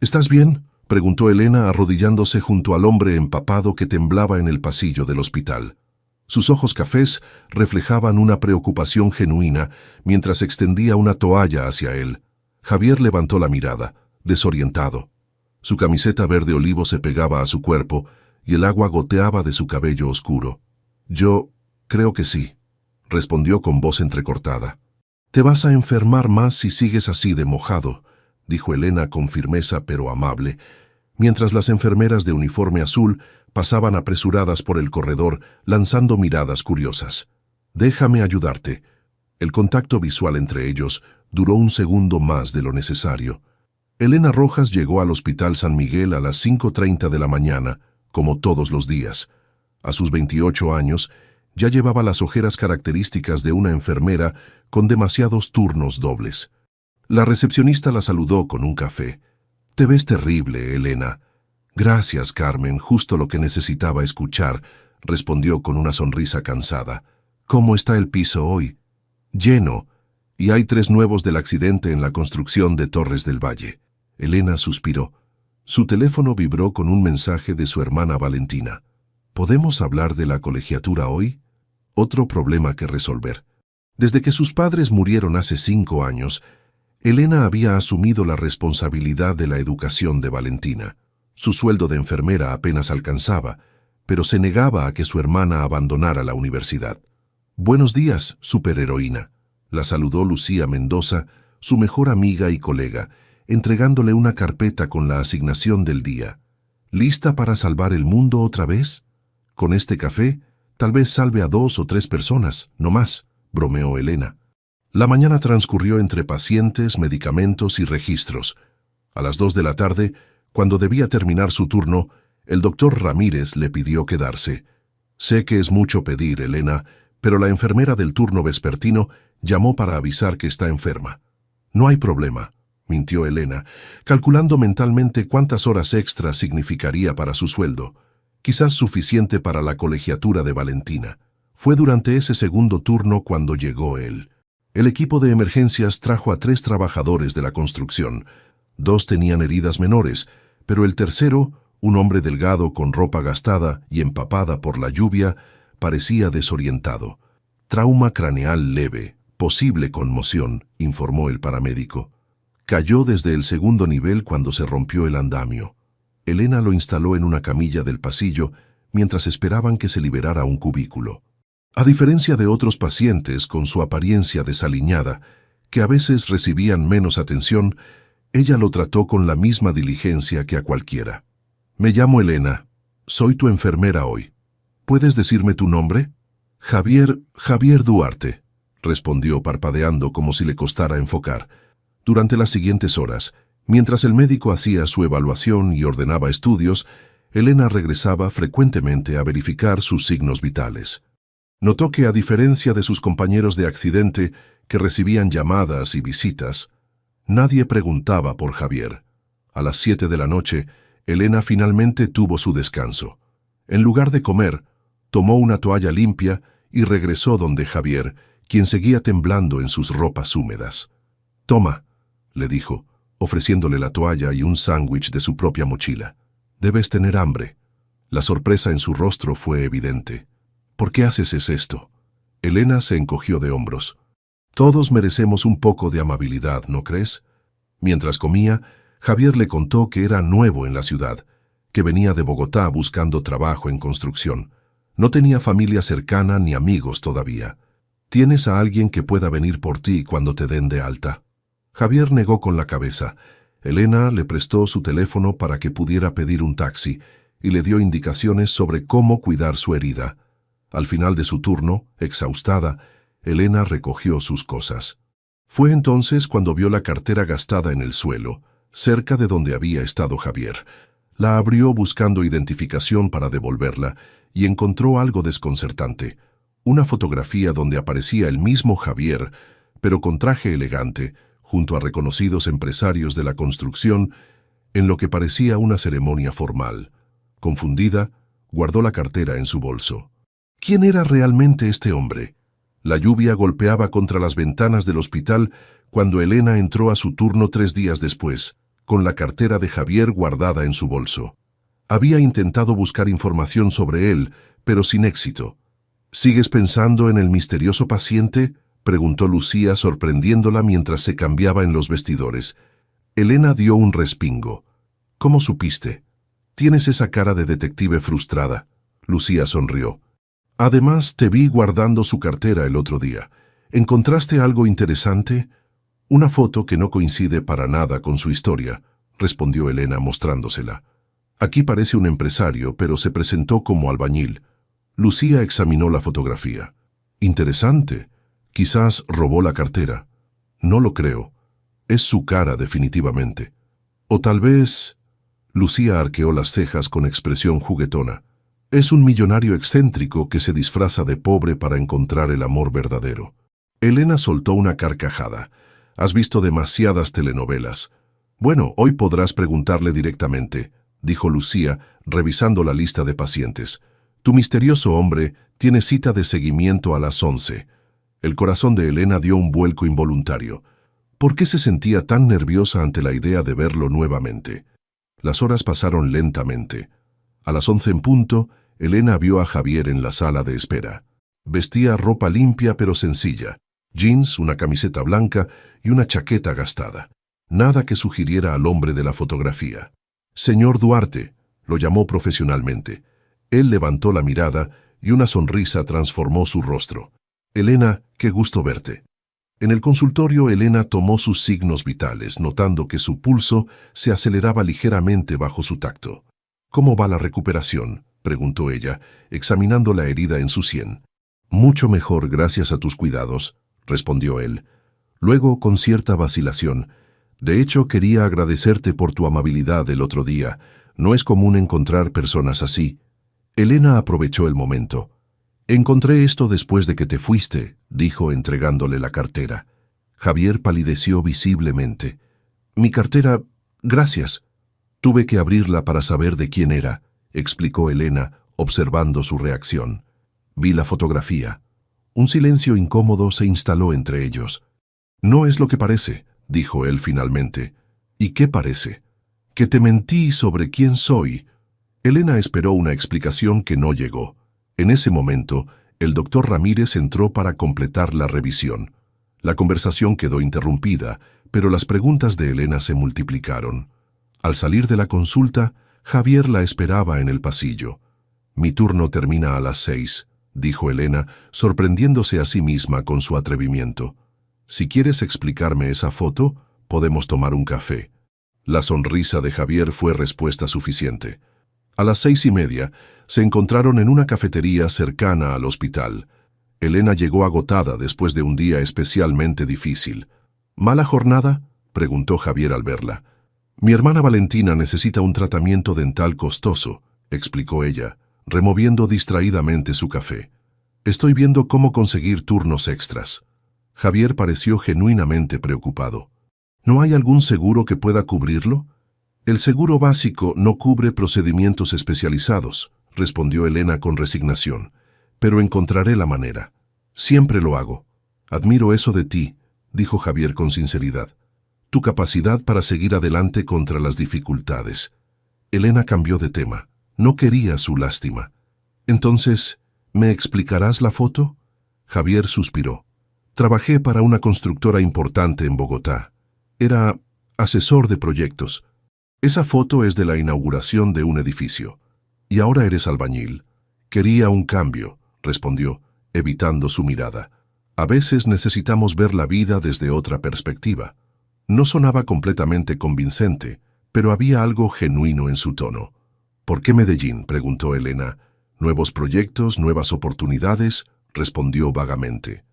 ¿Estás bien?, preguntó Elena arrodillándose junto al hombre empapado que temblaba en el pasillo del hospital. Sus ojos cafés reflejaban una preocupación genuina mientras extendía una toalla hacia él. Javier levantó la mirada, desorientado. Su camiseta verde olivo se pegaba a su cuerpo y el agua goteaba de su cabello oscuro. «Yo creo que sí», respondió con voz entrecortada. «Te vas a enfermar más si sigues así de mojado», dijo Elena con firmeza pero amable, mientras las enfermeras de uniforme azul pasaban apresuradas por el corredor lanzando miradas curiosas. «Déjame ayudarte». El contacto visual entre ellos duró un segundo más de lo necesario. Elena Rojas llegó al Hospital San Miguel a las 5:30 de la mañana, como todos los días. A sus 28 años, ya llevaba las ojeras características de una enfermera con demasiados turnos dobles. La recepcionista la saludó con un café. «Te ves terrible, Elena». «Gracias, Carmen, justo lo que necesitaba escuchar», respondió con una sonrisa cansada. «¿Cómo está el piso hoy?» «Lleno, y hay 3 nuevos del accidente en la construcción de Torres del Valle». Elena suspiró. Su teléfono vibró con un mensaje de su hermana Valentina. «¿Podemos hablar de la colegiatura hoy?» Otro problema que resolver. Desde que sus padres murieron hace 5 años, Elena había asumido la responsabilidad de la educación de Valentina. Su sueldo de enfermera apenas alcanzaba, pero se negaba a que su hermana abandonara la universidad. «Buenos días, superheroína», la saludó Lucía Mendoza, su mejor amiga y colega, entregándole una carpeta con la asignación del día. «¿Lista para salvar el mundo otra vez? Con este café, tal vez salve a 2 o 3 personas, no más», bromeó Elena. La mañana transcurrió entre pacientes, medicamentos y registros. A las 2 de la tarde, cuando debía terminar su turno, el doctor Ramírez le pidió quedarse. «Sé que es mucho pedir, Elena, pero la enfermera del turno vespertino llamó para avisar que está enferma». «No hay problema», mintió Elena, calculando mentalmente cuántas horas extra significaría para su sueldo. Quizás suficiente para la colegiatura de Valentina. Fue durante ese segundo turno cuando llegó él. El equipo de emergencias trajo a 3 trabajadores de la construcción. 2 tenían heridas menores, pero el tercero, un hombre delgado con ropa gastada y empapada por la lluvia, parecía desorientado. «Trauma craneal leve, posible conmoción», informó el paramédico. Cayó desde el 2.º nivel cuando se rompió el andamio. Elena lo instaló en una camilla del pasillo mientras esperaban que se liberara un cubículo. A diferencia de otros pacientes con su apariencia desaliñada, que a veces recibían menos atención, ella lo trató con la misma diligencia que a cualquiera. «Me llamo Elena. Soy tu enfermera hoy. ¿Puedes decirme tu nombre?» Javier Duarte», respondió parpadeando como si le costara enfocar. Durante las siguientes horas, mientras el médico hacía su evaluación y ordenaba estudios, Elena regresaba frecuentemente a verificar sus signos vitales. Notó que, a diferencia de sus compañeros de accidente, que recibían llamadas y visitas, nadie preguntaba por Javier. A las 7 de la noche, Elena finalmente tuvo su descanso. En lugar de comer, tomó una toalla limpia y regresó donde Javier, quien seguía temblando en sus ropas húmedas. «Toma», le dijo, ofreciéndole la toalla y un sándwich de su propia mochila. «Debes tener hambre». La sorpresa en su rostro fue evidente. «¿Por qué haces esto?» Elena se encogió de hombros. «Todos merecemos un poco de amabilidad, ¿no crees?». Mientras comía, Javier le contó que era nuevo en la ciudad, que venía de Bogotá buscando trabajo en construcción. No tenía familia cercana ni amigos todavía. «¿Tienes a alguien que pueda venir por ti cuando te den de alta?». Javier negó con la cabeza. Elena le prestó su teléfono para que pudiera pedir un taxi y le dio indicaciones sobre cómo cuidar su herida. Al final de su turno, exhaustada, Elena recogió sus cosas. Fue entonces cuando vio la cartera gastada en el suelo, cerca de donde había estado Javier. La abrió buscando identificación para devolverla y encontró algo desconcertante. Una fotografía donde aparecía el mismo Javier, pero con traje elegante, junto a reconocidos empresarios de la construcción, en lo que parecía una ceremonia formal. Confundida, guardó la cartera en su bolso. ¿Quién era realmente este hombre? La lluvia golpeaba contra las ventanas del hospital cuando Elena entró a su turno 3 días después, con la cartera de Javier guardada en su bolso. Había intentado buscar información sobre él, pero sin éxito. ¿Sigues pensando en el misterioso paciente?, preguntó Lucía, sorprendiéndola mientras se cambiaba en los vestidores. Elena dio un respingo. ¿Cómo supiste? Tienes esa cara de detective frustrada. Lucía sonrió. Además, te vi guardando su cartera el otro día. ¿Encontraste algo interesante? Una foto que no coincide para nada con su historia, respondió Elena mostrándosela. Aquí parece un empresario, pero se presentó como albañil. Lucía examinó la fotografía. Interesante. Quizás robó la cartera. No lo creo. Es su cara, definitivamente. O tal vez... Lucía arqueó las cejas con expresión juguetona. Es un millonario excéntrico que se disfraza de pobre para encontrar el amor verdadero. Elena soltó una carcajada. Has visto demasiadas telenovelas. Bueno, hoy podrás preguntarle directamente, dijo Lucía, revisando la lista de pacientes. Tu misterioso hombre tiene cita de seguimiento a las 11. El corazón de Elena dio un vuelco involuntario. ¿Por qué se sentía tan nerviosa ante la idea de verlo nuevamente? Las horas pasaron lentamente. A las 11 en punto, Elena vio a Javier en la sala de espera. Vestía ropa limpia pero sencilla, jeans, una camiseta blanca y una chaqueta gastada. Nada que sugiriera al hombre de la fotografía. Señor Duarte, lo llamó profesionalmente. Él levantó la mirada y una sonrisa transformó su rostro. Elena, qué gusto verte. En el consultorio, Elena tomó sus signos vitales, notando que su pulso se aceleraba ligeramente bajo su tacto. ¿Cómo va la recuperación?, preguntó ella, examinando la herida en su sien. Mucho mejor gracias a tus cuidados, respondió él. Luego, con cierta vacilación, de hecho, quería agradecerte por tu amabilidad el otro día. No es común encontrar personas así. Elena aprovechó el momento. Encontré esto después de que te fuiste, dijo entregándole la cartera. Javier palideció visiblemente. Mi cartera, gracias. Tuve que abrirla para saber de quién era, explicó Elena, observando su reacción. Vi la fotografía. Un silencio incómodo se instaló entre ellos. No es lo que parece, dijo él finalmente. ¿Y qué parece? Que te mentí sobre quién soy. Elena esperó una explicación que no llegó. En ese momento, el doctor Ramírez entró para completar la revisión. La conversación quedó interrumpida, pero las preguntas de Elena se multiplicaron. Al salir de la consulta, Javier la esperaba en el pasillo. Mi turno termina a las 6, dijo Elena, sorprendiéndose a sí misma con su atrevimiento. Si quieres explicarme esa foto, podemos tomar un café. La sonrisa de Javier fue respuesta suficiente. A las 6:30, se encontraron en una cafetería cercana al hospital. Elena llegó agotada después de un día especialmente difícil. ¿Mala jornada?, preguntó Javier al verla. Mi hermana Valentina necesita un tratamiento dental costoso, explicó ella, removiendo distraídamente su café. Estoy viendo cómo conseguir turnos extras. Javier pareció genuinamente preocupado. ¿No hay algún seguro que pueda cubrirlo? El seguro básico no cubre procedimientos especializados, respondió Elena con resignación, pero encontraré la manera. Siempre lo hago. Admiro eso de ti, dijo Javier con sinceridad. Tu capacidad para seguir adelante contra las dificultades. Elena cambió de tema. No quería su lástima. Entonces, ¿me explicarás la foto? Javier suspiró. Trabajé para una constructora importante en Bogotá. Era asesor de proyectos. Esa foto es de la inauguración de un edificio. Y ahora eres albañil. Quería un cambio, respondió, evitando su mirada. A veces necesitamos ver la vida desde otra perspectiva. No sonaba completamente convincente, pero había algo genuino en su tono. ¿Por qué Medellín?, preguntó Elena. ¿Nuevos proyectos, nuevas oportunidades?, respondió vagamente.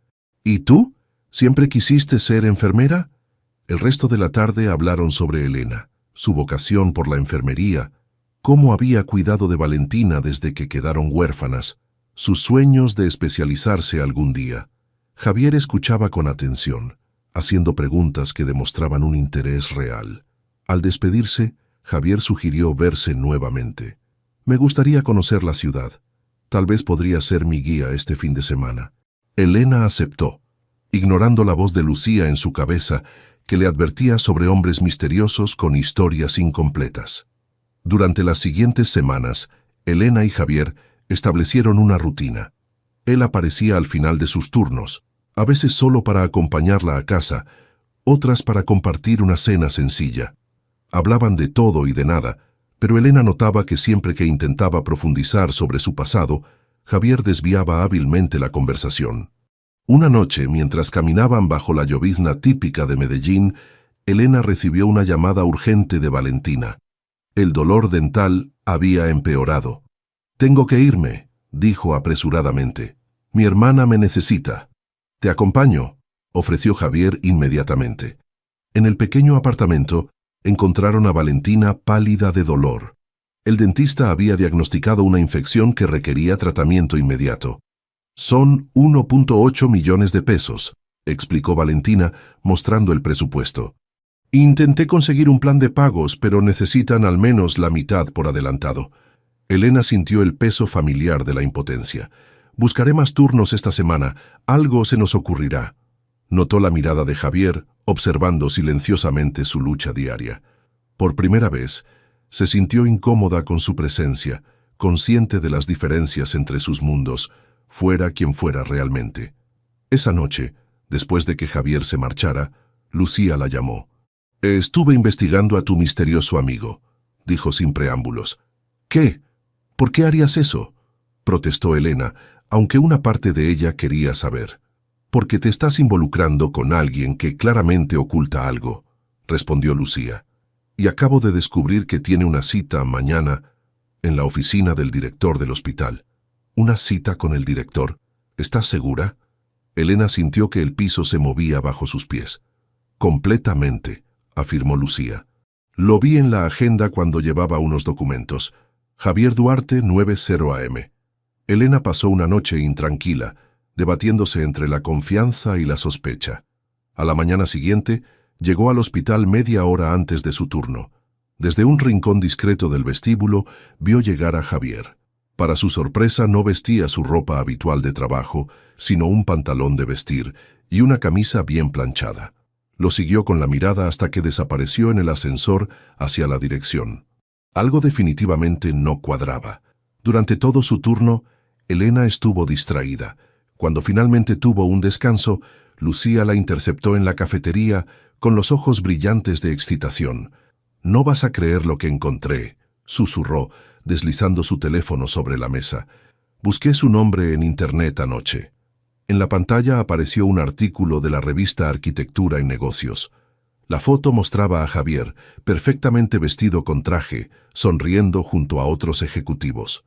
¿Y tú? ¿Siempre quisiste ser enfermera? El resto de la tarde hablaron sobre Elena, su vocación por la enfermería, cómo había cuidado de Valentina desde que quedaron huérfanas, sus sueños de especializarse algún día. Javier escuchaba con atención, haciendo preguntas que demostraban un interés real. Al despedirse, Javier sugirió verse nuevamente. Me gustaría conocer la ciudad. Tal vez podría ser mi guía este fin de semana. Elena aceptó, ignorando la voz de Lucía en su cabeza, que le advertía sobre hombres misteriosos con historias incompletas. Durante las siguientes semanas, Elena y Javier establecieron una rutina. Él aparecía al final de sus turnos, a veces solo para acompañarla a casa, otras para compartir una cena sencilla. Hablaban de todo y de nada, pero Elena notaba que siempre que intentaba profundizar sobre su pasado, Javier desviaba hábilmente la conversación. Una noche, mientras caminaban bajo la llovizna típica de Medellín, Elena recibió una llamada urgente de Valentina. El dolor dental había empeorado. «Tengo que irme», dijo apresuradamente. «Mi hermana me necesita». «Te acompaño», ofreció Javier inmediatamente. En el pequeño apartamento encontraron a Valentina pálida de dolor. El dentista había diagnosticado una infección que requería tratamiento inmediato. «Son 1.8 millones de pesos», explicó Valentina, mostrando el presupuesto. «Intenté conseguir un plan de pagos, pero necesitan al menos la mitad por adelantado». Elena sintió el peso familiar de la impotencia. «Buscaré más turnos esta semana. Algo se nos ocurrirá». Notó la mirada de Javier, observando silenciosamente su lucha diaria. Por primera vez, se sintió incómoda con su presencia, consciente de las diferencias entre sus mundos, fuera quien fuera realmente. Esa noche, después de que Javier se marchara, Lucía la llamó. «Estuve investigando a tu misterioso amigo», dijo sin preámbulos. «¿Qué? ¿Por qué harías eso?», protestó Elena, aunque una parte de ella quería saber. «Porque te estás involucrando con alguien que claramente oculta algo», respondió Lucía. «Y acabo de descubrir que tiene una cita mañana en la oficina del director del hospital». «¿Una cita con el director? ¿Estás segura?». Elena sintió que el piso se movía bajo sus pies. «Completamente», afirmó Lucía. «Lo vi en la agenda cuando llevaba unos documentos. Javier Duarte, 9:00 AM». Elena pasó una noche intranquila, debatiéndose entre la confianza y la sospecha. A la mañana siguiente, llegó al hospital media hora antes de su turno. Desde un rincón discreto del vestíbulo, vio llegar a Javier. Para su sorpresa, no vestía su ropa habitual de trabajo, sino un pantalón de vestir y una camisa bien planchada. Lo siguió con la mirada hasta que desapareció en el ascensor hacia la dirección. Algo definitivamente no cuadraba. Durante todo su turno, Elena estuvo distraída. Cuando finalmente tuvo un descanso, Lucía la interceptó en la cafetería con los ojos brillantes de excitación. «No vas a creer lo que encontré», susurró, deslizando su teléfono sobre la mesa. «Busqué su nombre en internet anoche». En la pantalla apareció un artículo de la revista Arquitectura y Negocios. La foto mostraba a Javier, perfectamente vestido con traje, sonriendo junto a otros ejecutivos.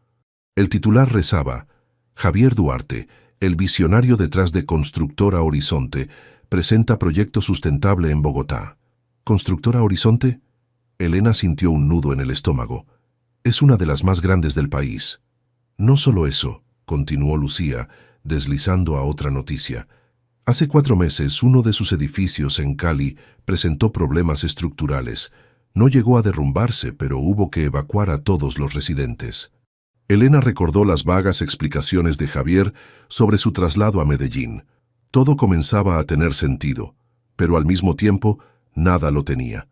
El titular rezaba: «Javier Duarte, el visionario detrás de Constructora Horizonte, presenta proyecto sustentable en Bogotá». ¿Constructora Horizonte? Elena sintió un nudo en el estómago. «Es una de las más grandes del país». «No solo eso», continuó Lucía, deslizando a otra noticia. «Hace 4 meses, uno de sus edificios en Cali presentó problemas estructurales. No llegó a derrumbarse, pero hubo que evacuar a todos los residentes». Elena recordó las vagas explicaciones de Javier sobre su traslado a Medellín. Todo comenzaba a tener sentido, pero al mismo tiempo, nada lo tenía.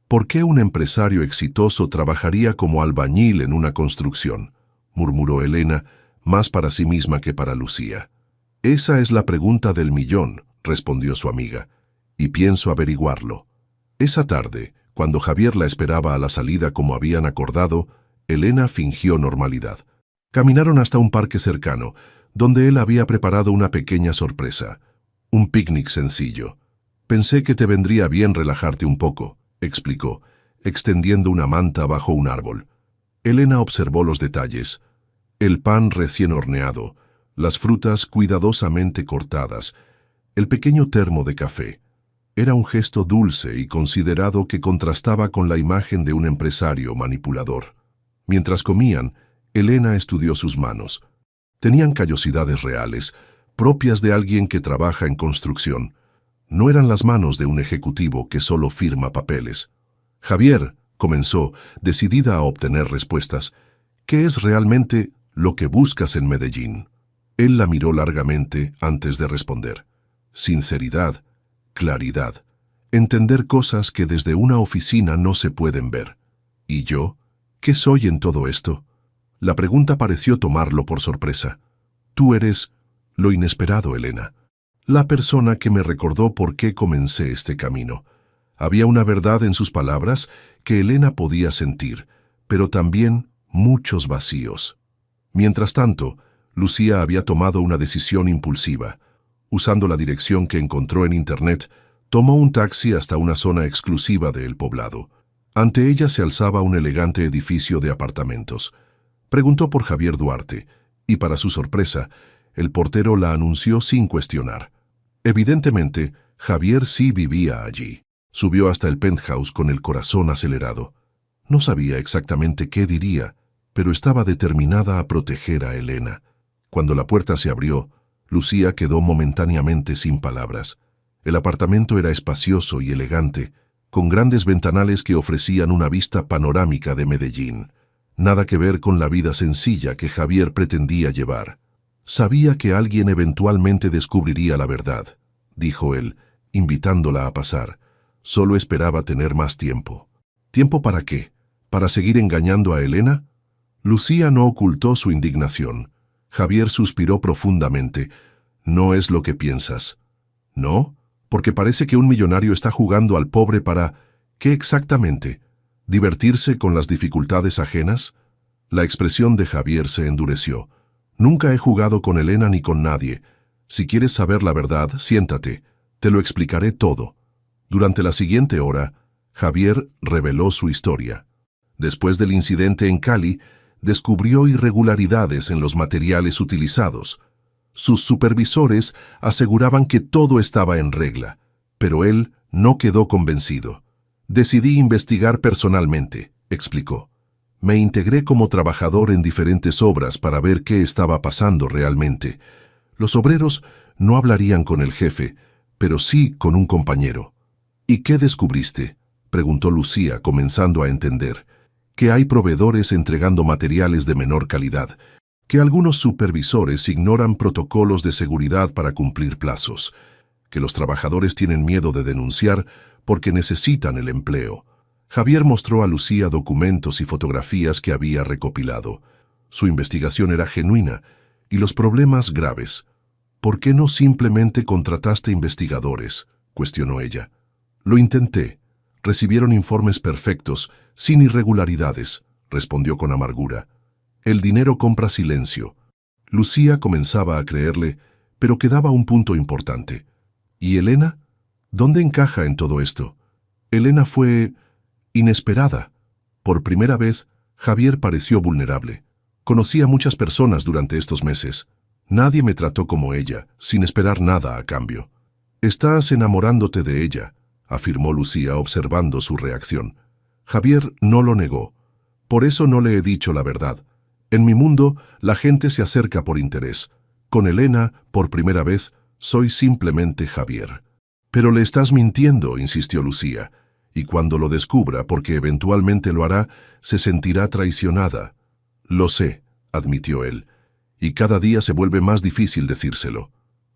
¿Por qué un empresario exitoso trabajaría como albañil en una construcción?, murmuró Elena, más para sí misma que para Lucía. «Esa es la pregunta del millón», respondió su amiga, «y pienso averiguarlo». Esa tarde, cuando Javier la esperaba a la salida como habían acordado, Elena fingió normalidad. Caminaron hasta un parque cercano, donde él había preparado una pequeña sorpresa. Un picnic sencillo. «Pensé que te vendría bien relajarte un poco», explicó, extendiendo una manta bajo un árbol. Elena observó los detalles. El pan recién horneado, las frutas cuidadosamente cortadas, el pequeño termo de café. Era un gesto dulce y considerado que contrastaba con la imagen de un empresario manipulador. Mientras comían, Elena estudió sus manos. Tenían callosidades reales, propias de alguien que trabaja en construcción. No eran las manos de un ejecutivo que solo firma papeles. «Javier», comenzó, decidida a obtener respuestas, «¿qué es realmente lo que buscas en Medellín?». Él la miró largamente antes de responder. «Sinceridad, claridad. Entender cosas que desde una oficina no se pueden ver. ¿Y yo? ¿Qué soy en todo esto? La pregunta pareció tomarlo por sorpresa. Tú eres lo inesperado, Elena. La persona que me recordó por qué comencé este camino. Había una verdad en sus palabras que Elena podía sentir, pero también muchos vacíos. Mientras tanto, Lucía había tomado una decisión impulsiva. Usando la dirección que encontró en Internet, tomó un taxi hasta una zona exclusiva de El Poblado. Ante ella se alzaba un elegante edificio de apartamentos. Preguntó por Javier Duarte, y para su sorpresa, el portero la anunció sin cuestionar. Evidentemente, Javier sí vivía allí. Subió hasta el penthouse con el corazón acelerado. No sabía exactamente qué diría, pero estaba determinada a proteger a Elena. Cuando la puerta se abrió, Lucía quedó momentáneamente sin palabras. El apartamento era espacioso y elegante, con grandes ventanales que ofrecían una vista panorámica de Medellín. Nada que ver con la vida sencilla que Javier pretendía llevar. Sabía que alguien eventualmente descubriría la verdad, dijo él, invitándola a pasar. Solo esperaba tener más tiempo. ¿Tiempo para qué? ¿Para seguir engañando a Elena? Lucía no ocultó su indignación. Javier suspiró profundamente. No es lo que piensas. ¿No? Porque parece que un millonario está jugando al pobre para... ¿Qué exactamente? ¿Divertirse con las dificultades ajenas? La expresión de Javier se endureció. Nunca he jugado con Elena ni con nadie. Si quieres saber la verdad, siéntate. Te lo explicaré todo. Durante la siguiente hora, Javier reveló su historia. Después del incidente en Cali, descubrió irregularidades en los materiales utilizados. Sus supervisores aseguraban que todo estaba en regla, pero él no quedó convencido. Decidí investigar personalmente, explicó. Me integré como trabajador en diferentes obras para ver qué estaba pasando realmente. Los obreros no hablarían con el jefe, pero sí con un compañero. ¿Y qué descubriste?, preguntó Lucía, comenzando a entender. Que hay proveedores entregando materiales de menor calidad, que algunos supervisores ignoran protocolos de seguridad para cumplir plazos, que los trabajadores tienen miedo de denunciar porque necesitan el empleo. Javier mostró a Lucía documentos y fotografías que había recopilado. Su investigación era genuina y los problemas graves. ¿Por qué no simplemente contrataste investigadores?, cuestionó ella. Lo intenté. Recibieron informes perfectos, sin irregularidades, respondió con amargura. El dinero compra silencio. Lucía comenzaba a creerle, pero quedaba un punto importante. ¿Y Elena? ¿Dónde encaja en todo esto? Elena fue... inesperada. Por primera vez, Javier pareció vulnerable. Conocí a muchas personas durante estos meses. Nadie me trató como ella, sin esperar nada a cambio. Estás enamorándote de ella, afirmó Lucía observando su reacción. Javier no lo negó. Por eso no le he dicho la verdad. En mi mundo, la gente se acerca por interés. Con Elena, por primera vez, soy simplemente Javier. Pero le estás mintiendo, insistió Lucía. Y cuando lo descubra, porque eventualmente lo hará, se sentirá traicionada. Lo sé, admitió él, y cada día se vuelve más difícil decírselo.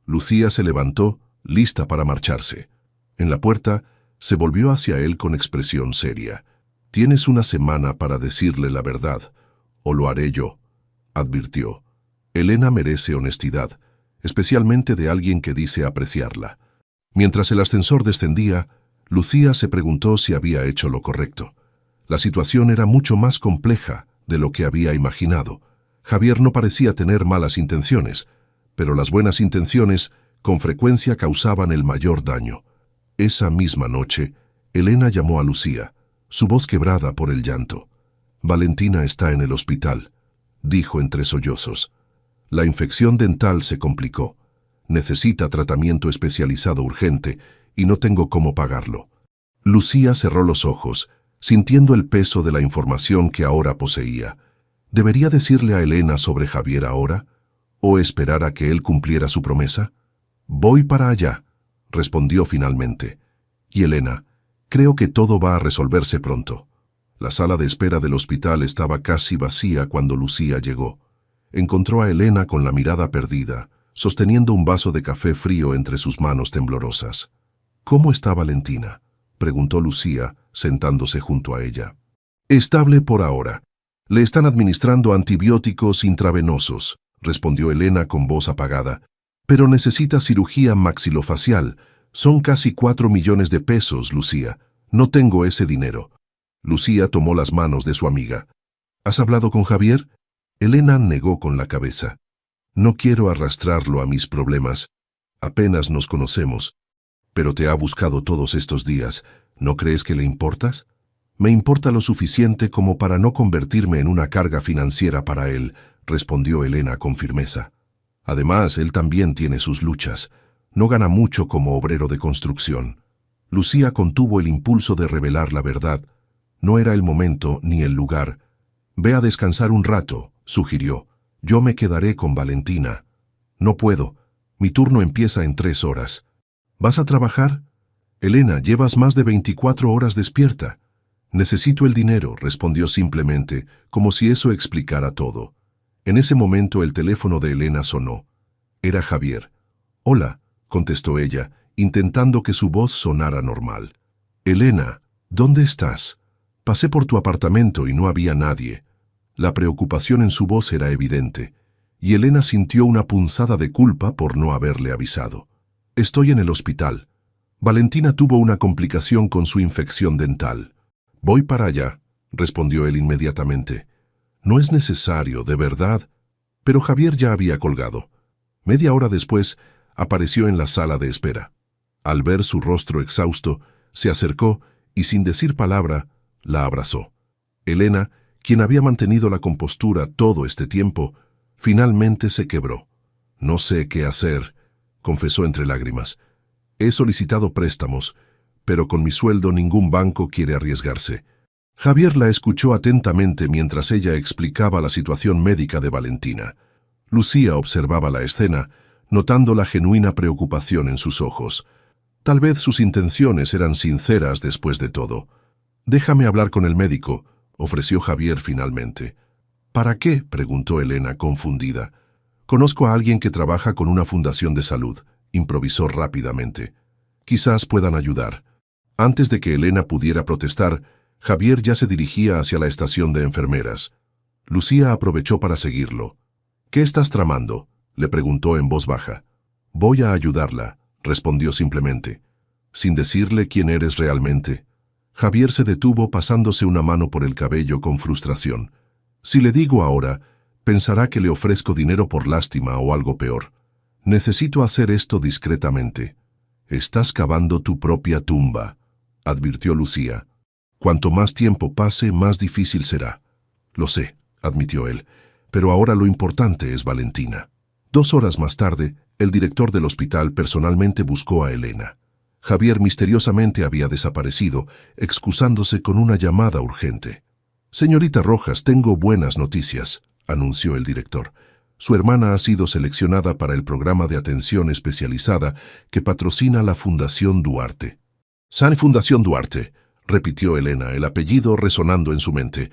Lucía se levantó, lista para marcharse. En la puerta, se volvió hacia él con expresión seria. Tienes una semana para decirle la verdad, o lo haré yo, advirtió. Elena merece honestidad, especialmente de alguien que dice apreciarla. Mientras el ascensor descendía, Lucía se preguntó si había hecho lo correcto. La situación era mucho más compleja de lo que había imaginado. Javier no parecía tener malas intenciones, pero las buenas intenciones con frecuencia causaban el mayor daño. Esa misma noche, Elena llamó a Lucía, su voz quebrada por el llanto. Valentina está en el hospital, dijo entre sollozos. La infección dental se complicó. Necesita tratamiento especializado urgente y no tengo cómo pagarlo. Lucía cerró los ojos, sintiendo el peso de la información que ahora poseía. ¿Debería decirle a Elena sobre Javier ahora? ¿O esperar a que él cumpliera su promesa? Voy para allá, respondió finalmente. Y Elena, creo que todo va a resolverse pronto. La sala de espera del hospital estaba casi vacía cuando Lucía llegó. Encontró a Elena con la mirada perdida, sosteniendo un vaso de café frío entre sus manos temblorosas. ¿Cómo está Valentina?, preguntó Lucía, sentándose junto a ella. Estable por ahora. Le están administrando antibióticos intravenosos, respondió Elena con voz apagada. Pero necesita cirugía maxilofacial. Son casi 4 millones de pesos, Lucía. No tengo ese dinero. Lucía tomó las manos de su amiga. ¿Has hablado con Javier? Elena negó con la cabeza. No quiero arrastrarlo a mis problemas. Apenas nos conocemos. Pero te ha buscado todos estos días. ¿No crees que le importas? Me importa lo suficiente como para no convertirme en una carga financiera para él, respondió Elena con firmeza. Además, él también tiene sus luchas. No gana mucho como obrero de construcción. Lucía contuvo el impulso de revelar la verdad. No era el momento ni el lugar. Ve a descansar un rato, sugirió. Yo me quedaré con Valentina. No puedo. Mi turno empieza en 3 horas. ¿Vas a trabajar? Elena, llevas más de 24 horas despierta. Necesito el dinero, respondió simplemente, como si eso explicara todo. En ese momento el teléfono de Elena sonó. Era Javier. Hola, contestó ella, intentando que su voz sonara normal. Elena, ¿dónde estás? Pasé por tu apartamento y no había nadie. La preocupación en su voz era evidente, y Elena sintió una punzada de culpa por no haberle avisado. Estoy en el hospital. Valentina tuvo una complicación con su infección dental. Voy para allá, respondió él inmediatamente. No es necesario, de verdad. Pero Javier ya había colgado. Media hora después, apareció en la sala de espera. Al ver su rostro exhausto, se acercó y, sin decir palabra, la abrazó. Elena, quien había mantenido la compostura todo este tiempo, finalmente se quebró. No sé qué hacer, confesó entre lágrimas. He solicitado préstamos, pero con mi sueldo ningún banco quiere arriesgarse. Javier la escuchó atentamente mientras ella explicaba la situación médica de Valentina. Lucía observaba la escena, notando la genuina preocupación en sus ojos. Tal vez sus intenciones eran sinceras después de todo. Déjame hablar con el médico, ofreció Javier finalmente. ¿Para qué?, preguntó Elena confundida. Conozco a alguien que trabaja con una fundación de salud, improvisó rápidamente. Quizás puedan ayudar. Antes de que Elena pudiera protestar, Javier ya se dirigía hacia la estación de enfermeras. Lucía aprovechó para seguirlo. ¿Qué estás tramando?, le preguntó en voz baja. Voy a ayudarla, respondió simplemente. Sin decirle quién eres realmente. Javier se detuvo pasándose una mano por el cabello con frustración. Si le digo ahora, pensará que le ofrezco dinero por lástima o algo peor. Necesito hacer esto discretamente. Estás cavando tu propia tumba, advirtió Lucía. Cuanto más tiempo pase, más difícil será. Lo sé, admitió él, pero ahora lo importante es Valentina. 2 horas más tarde, el director del hospital personalmente buscó a Elena. Javier misteriosamente había desaparecido, excusándose con una llamada urgente. Señorita Rojas, tengo buenas noticias, anunció el director. Su hermana ha sido seleccionada para el programa de atención especializada que patrocina la Fundación Duarte. «San Fundación Duarte», repitió Elena, el apellido resonando en su mente.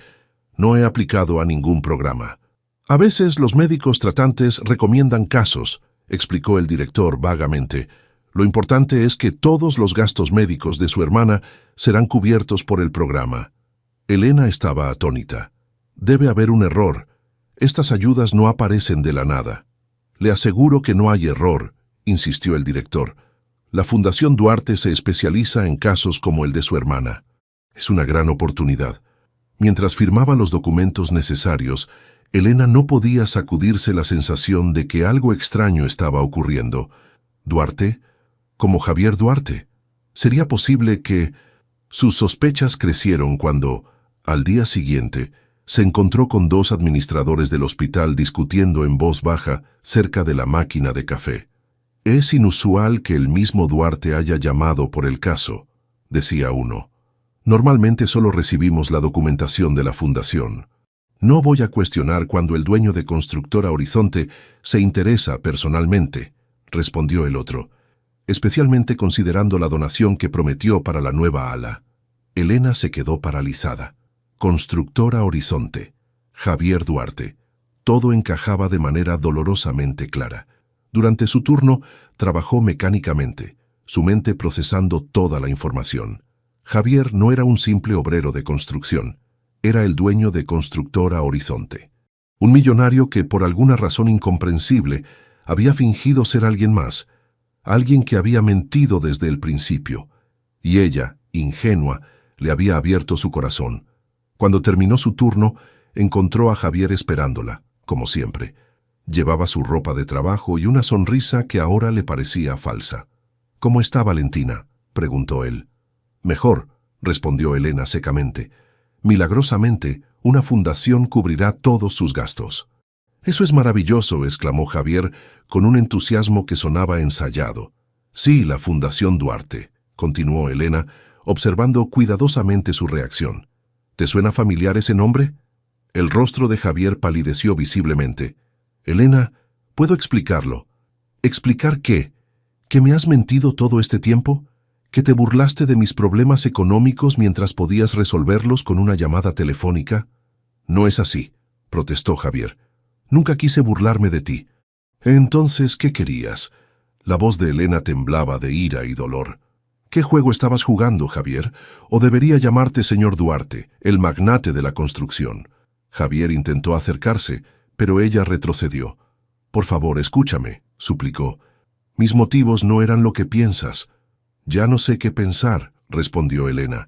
«No he aplicado a ningún programa». «A veces los médicos tratantes recomiendan casos», explicó el director vagamente. «Lo importante es que todos los gastos médicos de su hermana serán cubiertos por el programa». Elena estaba atónita. «Debe haber un error. Estas ayudas no aparecen de la nada». «Le aseguro que no hay error», insistió el director. «La Fundación Duarte se especializa en casos como el de su hermana. Es una gran oportunidad». Mientras firmaba los documentos necesarios, Elena no podía sacudirse la sensación de que algo extraño estaba ocurriendo. ¿Duarte? ¿Como Javier Duarte? ¿Sería posible que...? Sus sospechas crecieron cuando, al día siguiente, se encontró con 2 administradores del hospital discutiendo en voz baja cerca de la máquina de café. «Es inusual que el mismo Duarte haya llamado por el caso», decía uno. «Normalmente solo recibimos la documentación de la fundación. No voy a cuestionar cuando el dueño de Constructora Horizonte se interesa personalmente», respondió el otro, especialmente considerando la donación que prometió para la nueva ala. Elena se quedó paralizada. Constructora Horizonte, Javier Duarte. Todo encajaba de manera dolorosamente clara. Durante su turno, trabajó mecánicamente. su mente procesando toda la información. Javier no era un simple obrero de construcción, era el dueño de Constructora Horizonte. Un millonario que, por alguna razón incomprensible, había fingido ser alguien más, alguien que había mentido desde el principio. Y ella, ingenua, le había abierto su corazón. Cuando terminó su turno, encontró a Javier esperándola, como siempre. Llevaba su ropa de trabajo y una sonrisa que ahora le parecía falsa. «¿Cómo está Valentina?», preguntó él. «Mejor», respondió Elena secamente. «Milagrosamente, una fundación cubrirá todos sus gastos». «Eso es maravilloso», exclamó Javier con un entusiasmo que sonaba ensayado. «Sí, la Fundación Duarte», continuó Elena, observando cuidadosamente su reacción. «¿Te suena familiar ese nombre?». El rostro de Javier palideció visiblemente. «Elena, ¿puedo explicarlo?». «¿Explicar qué? ¿Que me has mentido todo este tiempo? ¿Que te burlaste de mis problemas económicos mientras podías resolverlos con una llamada telefónica?». «No es así», protestó Javier. «Nunca quise burlarme de ti». «Entonces, ¿qué querías?». La voz de Elena temblaba de ira y dolor. «¿Qué juego estabas jugando, Javier? ¿O debería llamarte señor Duarte, el magnate de la construcción?». Javier intentó acercarse, pero ella retrocedió. «Por favor, escúchame», suplicó. «Mis motivos no eran lo que piensas». «Ya no sé qué pensar», respondió Elena.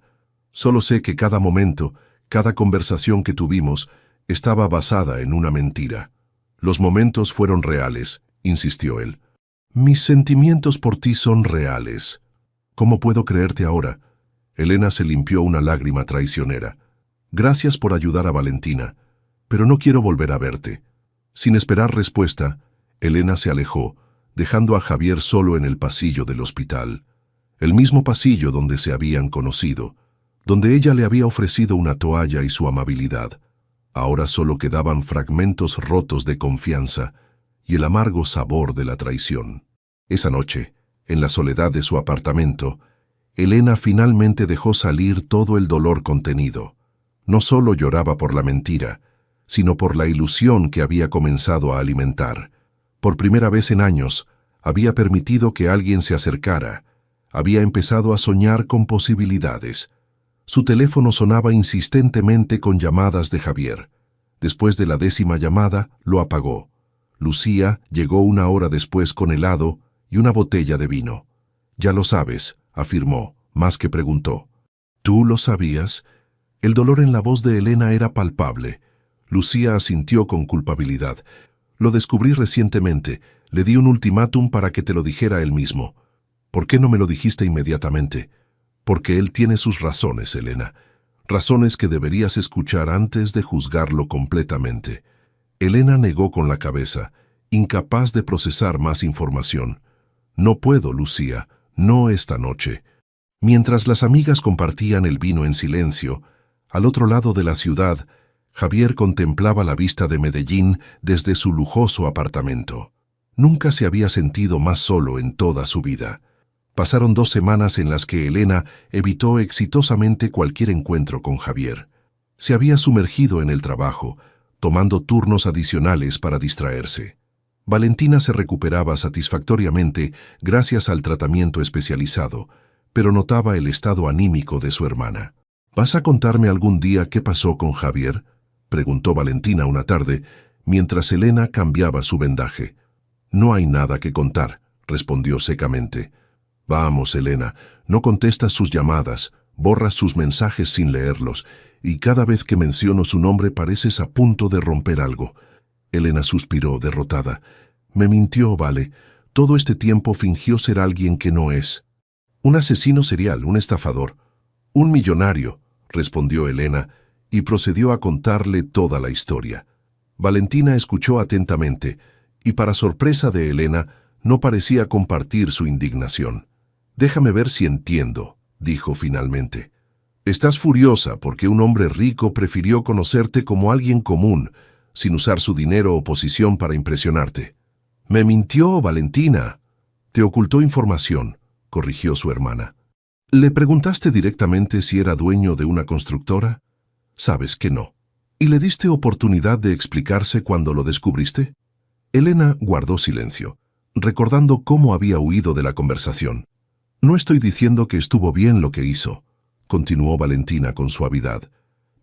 «Solo sé que cada momento, cada conversación que tuvimos, estaba basada en una mentira». «Los momentos fueron reales», insistió él. «Mis sentimientos por ti son reales». «¿Cómo puedo creerte ahora?». Elena se limpió una lágrima traicionera. «Gracias por ayudar a Valentina, pero no quiero volver a verte». Sin esperar respuesta, Elena se alejó, dejando a Javier solo en el pasillo del hospital. El mismo pasillo donde se habían conocido, donde ella le había ofrecido una toalla y su amabilidad. Ahora solo quedaban fragmentos rotos de confianza y el amargo sabor de la traición. Esa noche, en la soledad de su apartamento, Elena finalmente dejó salir todo el dolor contenido. No solo lloraba por la mentira, sino por la ilusión que había comenzado a alimentar. Por primera vez en años, había permitido que alguien se acercara. Había empezado a soñar con posibilidades. Su teléfono sonaba insistentemente con llamadas de Javier. Después de la 10ª llamada, lo apagó. Lucía llegó 1 hora después con helado y una botella de vino. «Ya lo sabes», afirmó, más que preguntó. «¿Tú lo sabías?». El dolor en la voz de Elena era palpable. Lucía asintió con culpabilidad. «Lo descubrí recientemente. Le di un ultimátum para que te lo dijera él mismo». «¿Por qué no me lo dijiste inmediatamente?». «Porque él tiene sus razones, Elena. Razones que deberías escuchar antes de juzgarlo completamente». Elena negó con la cabeza, incapaz de procesar más información. «No puedo, Lucía, no esta noche». Mientras las amigas compartían el vino en silencio, al otro lado de la ciudad, Javier contemplaba la vista de Medellín desde su lujoso apartamento. Nunca se había sentido más solo en toda su vida. Pasaron 2 semanas en las que Elena evitó exitosamente cualquier encuentro con Javier. Se había sumergido en el trabajo, tomando turnos adicionales para distraerse. Valentina se recuperaba satisfactoriamente gracias al tratamiento especializado, pero notaba el estado anímico de su hermana. «¿Vas a contarme algún día qué pasó con Javier?», preguntó Valentina una tarde, mientras Elena cambiaba su vendaje. «No hay nada que contar», respondió secamente. «Vamos, Elena, no contestas sus llamadas, borras sus mensajes sin leerlos, y cada vez que menciono su nombre pareces a punto de romper algo». Elena suspiró, derrotada. «Me mintió, Vale. Todo este tiempo fingió ser alguien que no es. Un asesino serial, un estafador. Un millonario», respondió Elena, y procedió a contarle toda la historia. Valentina escuchó atentamente, y para sorpresa de Elena, no parecía compartir su indignación. «Déjame ver si entiendo», dijo finalmente. «Estás furiosa porque un hombre rico prefirió conocerte como alguien común, sin usar su dinero o posición para impresionarte». «Me mintió, Valentina». «Te ocultó información», corrigió su hermana. «¿Le preguntaste directamente si era dueño de una constructora?». «Sabes que no». «¿Y le diste oportunidad de explicarse cuando lo descubriste?». Elena guardó silencio, recordando cómo había huido de la conversación. No estoy diciendo que estuvo bien lo que hizo, continuó Valentina con suavidad,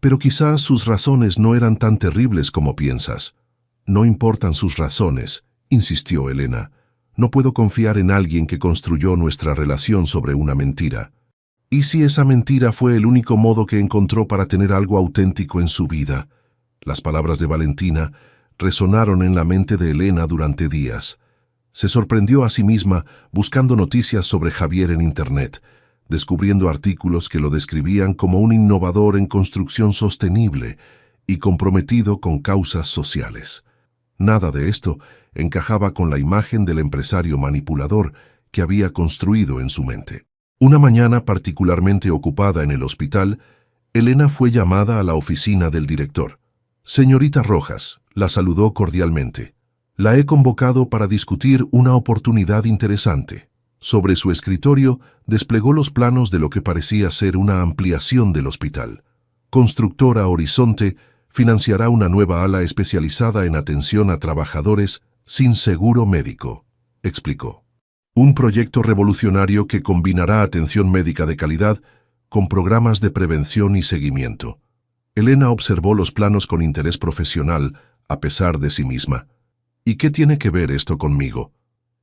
pero quizás sus razones no eran tan terribles como piensas. No importan sus razones, insistió Elena. No puedo confiar en alguien que construyó nuestra relación sobre una mentira. ¿Y si esa mentira fue el único modo que encontró para tener algo auténtico en su vida? Las palabras de Valentina resonaron en la mente de Elena durante días. Se sorprendió a sí misma buscando noticias sobre Javier en Internet, descubriendo artículos que lo describían como un innovador en construcción sostenible y comprometido con causas sociales. Nada de esto encajaba con la imagen del empresario manipulador que había construido en su mente. Una mañana particularmente ocupada en el hospital, Elena fue llamada a la oficina del director. «Señorita Rojas», la saludó cordialmente. «La he convocado para discutir una oportunidad interesante». Sobre su escritorio desplegó los planos de lo que parecía ser una ampliación del hospital. Constructora Horizonte financiará una nueva ala especializada en atención a trabajadores sin seguro médico, explicó. Un proyecto revolucionario que combinará atención médica de calidad con programas de prevención y seguimiento. Elena observó los planos con interés profesional, a pesar de sí misma. ¿Y qué tiene que ver esto conmigo?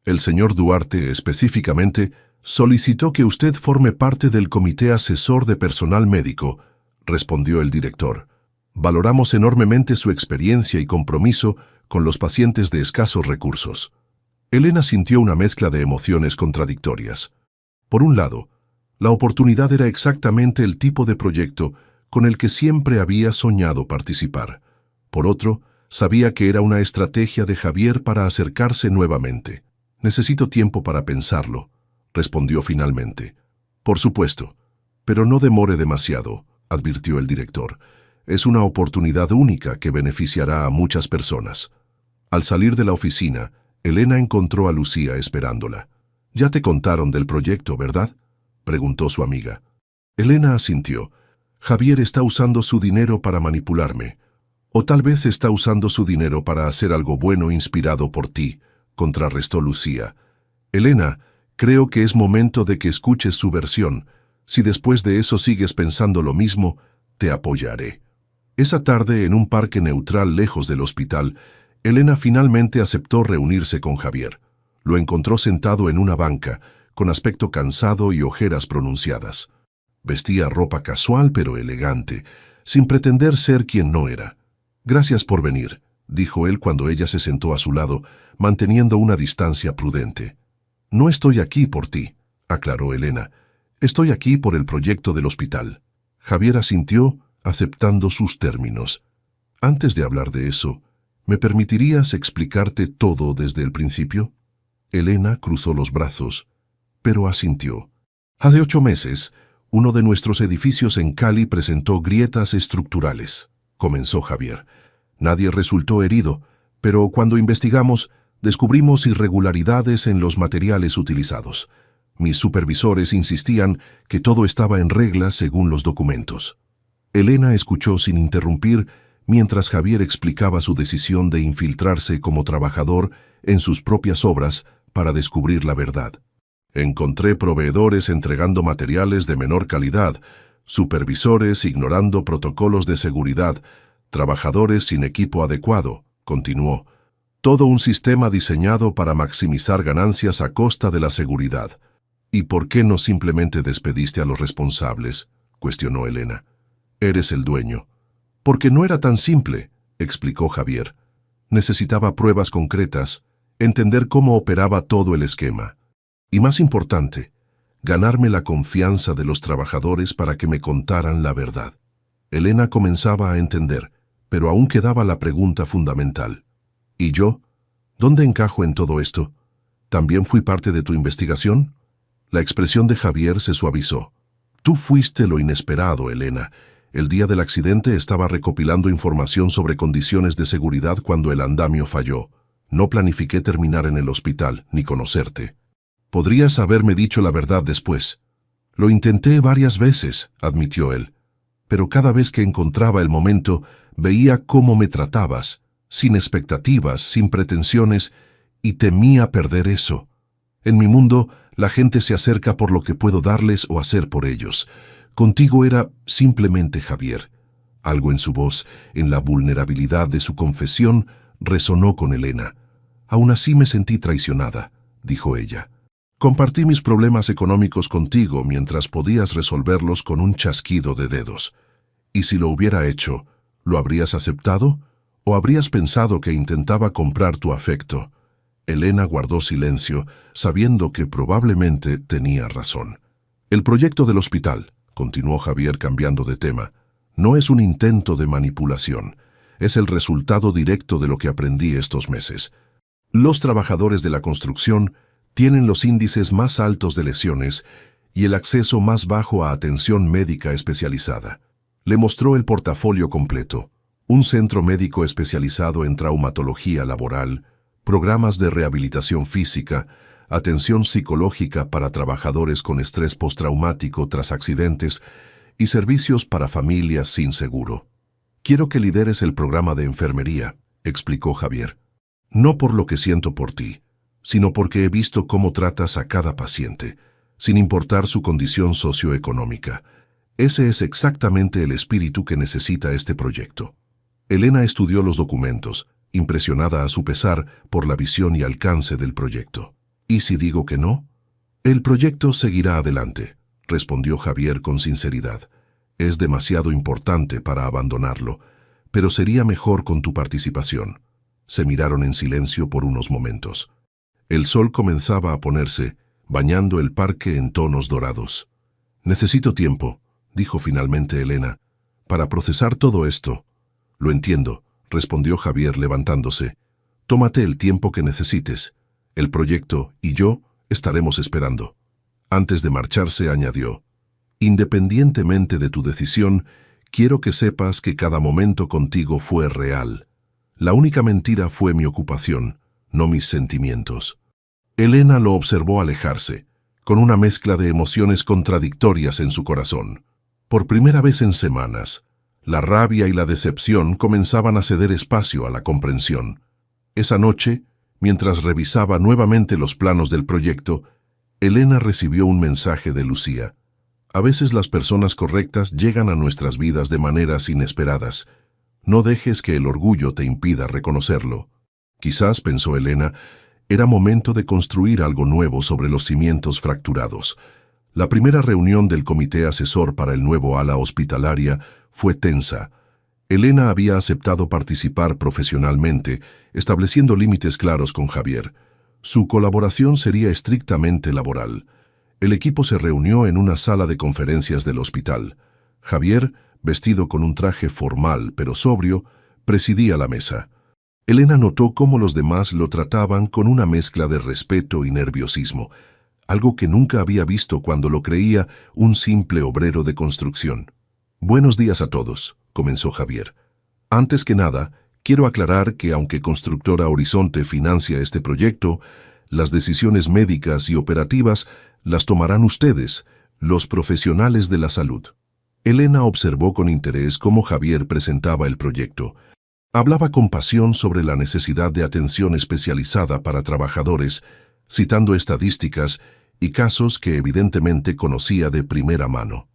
El señor Duarte, específicamente, solicitó que usted forme parte del Comité Asesor de Personal Médico, respondió el director. Valoramos enormemente su experiencia y compromiso con los pacientes de escasos recursos. Elena sintió una mezcla de emociones contradictorias. Por un lado, la oportunidad era exactamente el tipo de proyecto con el que siempre había soñado participar. Por otro, sabía que era una estrategia de Javier para acercarse nuevamente. «Necesito tiempo para pensarlo», respondió finalmente. «Por supuesto, pero no demore demasiado», advirtió el director. «Es una oportunidad única que beneficiará a muchas personas». Al salir de la oficina, Elena encontró a Lucía esperándola. «Ya te contaron del proyecto, ¿verdad?», preguntó su amiga. Elena asintió. «Javier está usando su dinero para manipularme. O tal vez está usando su dinero para hacer algo bueno inspirado por ti», contrarrestó Lucía. «Elena, creo que es momento de que escuches su versión. Si después de eso sigues pensando lo mismo, te apoyaré». Esa tarde, en un parque neutral lejos del hospital, Elena finalmente aceptó reunirse con Javier. Lo encontró sentado en una banca, con aspecto cansado y ojeras pronunciadas. Vestía ropa casual pero elegante, sin pretender ser quien no era. «Gracias por venir», dijo él cuando ella se sentó a su lado, manteniendo una distancia prudente. «No estoy aquí por ti», aclaró Elena. «Estoy aquí por el proyecto del hospital». Javier asintió, aceptando sus términos. «Antes de hablar de eso, ¿me permitirías explicarte todo desde el principio?». Elena cruzó los brazos, pero asintió. «Hace 8 meses, uno de nuestros edificios en Cali presentó grietas estructurales», comenzó Javier. «Nadie resultó herido, pero cuando investigamos, descubrimos irregularidades en los materiales utilizados. Mis supervisores insistían que todo estaba en regla según los documentos». Elena escuchó sin interrumpir mientras Javier explicaba su decisión de infiltrarse como trabajador en sus propias obras para descubrir la verdad. «Encontré proveedores entregando materiales de menor calidad, supervisores ignorando protocolos de seguridad, trabajadores sin equipo adecuado», continuó. «Todo un sistema diseñado para maximizar ganancias a costa de la seguridad». «¿Y por qué no simplemente despediste a los responsables?», cuestionó Elena. «Eres el dueño». «Porque no era tan simple», explicó Javier. «Necesitaba pruebas concretas, entender cómo operaba todo el esquema. Y más importante, ganarme la confianza de los trabajadores para que me contaran la verdad». Elena comenzaba a entender, pero aún quedaba la pregunta fundamental. «¿Y yo? ¿Dónde encajo en todo esto? ¿También fui parte de tu investigación?». La expresión de Javier se suavizó. «Tú fuiste lo inesperado, Elena. El día del accidente estaba recopilando información sobre condiciones de seguridad cuando el andamio falló. No planifiqué terminar en el hospital, ni conocerte. Podrías haberme dicho la verdad después». «Lo intenté varias veces», admitió él. «Pero cada vez que encontraba el momento, veía cómo me tratabas, sin expectativas, sin pretensiones, y temía perder eso. En mi mundo, La gente se acerca por lo que puedo darles o hacer por ellos. Contigo era simplemente Javier. Algo en su voz, en la vulnerabilidad de su confesión, resonó con Elena. Aún así me sentí traicionada, dijo ella. Compartí mis problemas económicos contigo mientras podías resolverlos con un chasquido de dedos. ¿Y si lo hubiera hecho, lo habrías aceptado? ¿O habrías pensado que intentaba comprar tu afecto? Elena guardó silencio, sabiendo que probablemente tenía razón. El proyecto del hospital, continuó Javier cambiando de tema, no es un intento de manipulación. Es el resultado directo de lo que aprendí estos meses. Los trabajadores de la construcción tienen los índices más altos de lesiones y el acceso más bajo a atención médica especializada. Le mostró el portafolio completo, un centro médico especializado en traumatología laboral, programas de rehabilitación física, atención psicológica para trabajadores con estrés postraumático tras accidentes y servicios para familias sin seguro. Quiero que lideres el programa de enfermería, explicó Javier. No por lo que siento por ti, sino porque he visto cómo tratas a cada paciente, sin importar su condición socioeconómica. Ese es exactamente el espíritu que necesita este proyecto. Elena estudió los documentos, impresionada a su pesar por la visión y alcance del proyecto. ¿Y si digo que no? El proyecto seguirá adelante, respondió Javier con sinceridad. Es demasiado importante para abandonarlo, pero sería mejor con tu participación. Se miraron en silencio por unos momentos. El sol comenzaba a ponerse, bañando el parque en tonos dorados. Necesito tiempo, dijo finalmente Elena, para procesar todo esto. Lo entiendo, respondió Javier levantándose. Tómate el tiempo que necesites. El proyecto y yo estaremos esperando. Antes de marcharse añadió, independientemente de tu decisión, quiero que sepas que cada momento contigo fue real. La única mentira fue mi ocupación, no mis sentimientos. Elena lo observó alejarse, con una mezcla de emociones contradictorias en su corazón. Por primera vez en semanas, la rabia y la decepción comenzaban a ceder espacio a la comprensión. Esa noche, mientras revisaba nuevamente los planos del proyecto, Elena recibió un mensaje de Lucía. A veces las personas correctas llegan a nuestras vidas de maneras inesperadas. No dejes que el orgullo te impida reconocerlo. Quizás, pensó Elena, era momento de construir algo nuevo sobre los cimientos fracturados. La primera reunión del comité asesor para el nuevo ala hospitalaria fue tensa. Elena había aceptado participar profesionalmente, estableciendo límites claros con Javier. Su colaboración sería estrictamente laboral. El equipo se reunió en una sala de conferencias del hospital. Javier, vestido con un traje formal pero sobrio, presidía la mesa. Elena notó cómo los demás lo trataban con una mezcla de respeto y nerviosismo, algo que nunca había visto cuando lo creía un simple obrero de construcción. Buenos días a todos, comenzó Javier. Antes que nada, quiero aclarar que aunque Constructora Horizonte financia este proyecto, las decisiones médicas y operativas las tomarán ustedes, los profesionales de la salud. Elena observó con interés cómo Javier presentaba el proyecto. Hablaba con pasión sobre la necesidad de atención especializada para trabajadores, citando estadísticas y casos que evidentemente conocía de primera mano.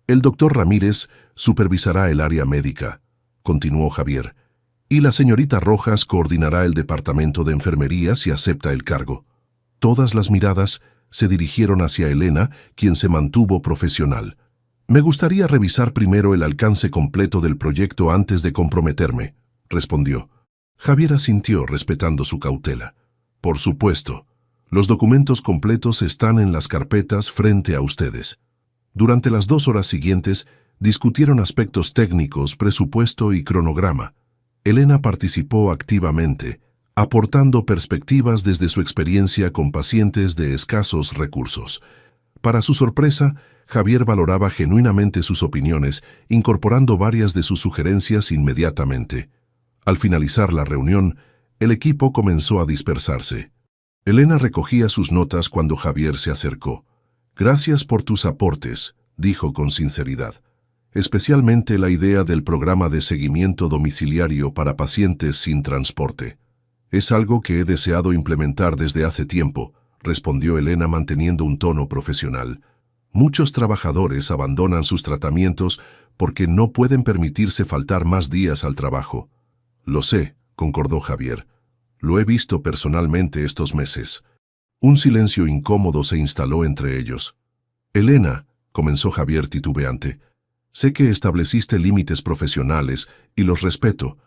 El doctor Ramírez supervisará el área médica, continuó Javier, y la señorita Rojas coordinará el departamento de enfermería si acepta el cargo. Todas las miradas se dirigieron hacia Elena, quien se mantuvo profesional. Me gustaría revisar primero el alcance completo del proyecto antes de comprometerme, respondió. Javier asintió respetando su cautela. Por supuesto, los documentos completos están en las carpetas frente a ustedes. Durante las 2 horas siguientes, discutieron aspectos técnicos, presupuesto y cronograma. Elena participó activamente, aportando perspectivas desde su experiencia con pacientes de escasos recursos. Para su sorpresa, Javier valoraba genuinamente sus opiniones, incorporando varias de sus sugerencias inmediatamente. Al finalizar la reunión, el equipo comenzó a dispersarse. Elena recogía sus notas cuando Javier se acercó. Gracias por tus aportes, dijo con sinceridad. Especialmente la idea del programa de seguimiento domiciliario para pacientes sin transporte. Es algo que he deseado implementar desde hace tiempo, respondió Elena manteniendo un tono profesional. Muchos trabajadores abandonan sus tratamientos porque no pueden permitirse faltar más días al trabajo. Lo sé, concordó Javier. Lo he visto personalmente estos meses. Un silencio incómodo se instaló entre ellos. Elena, comenzó Javier titubeante, sé que estableciste límites profesionales y los respeto,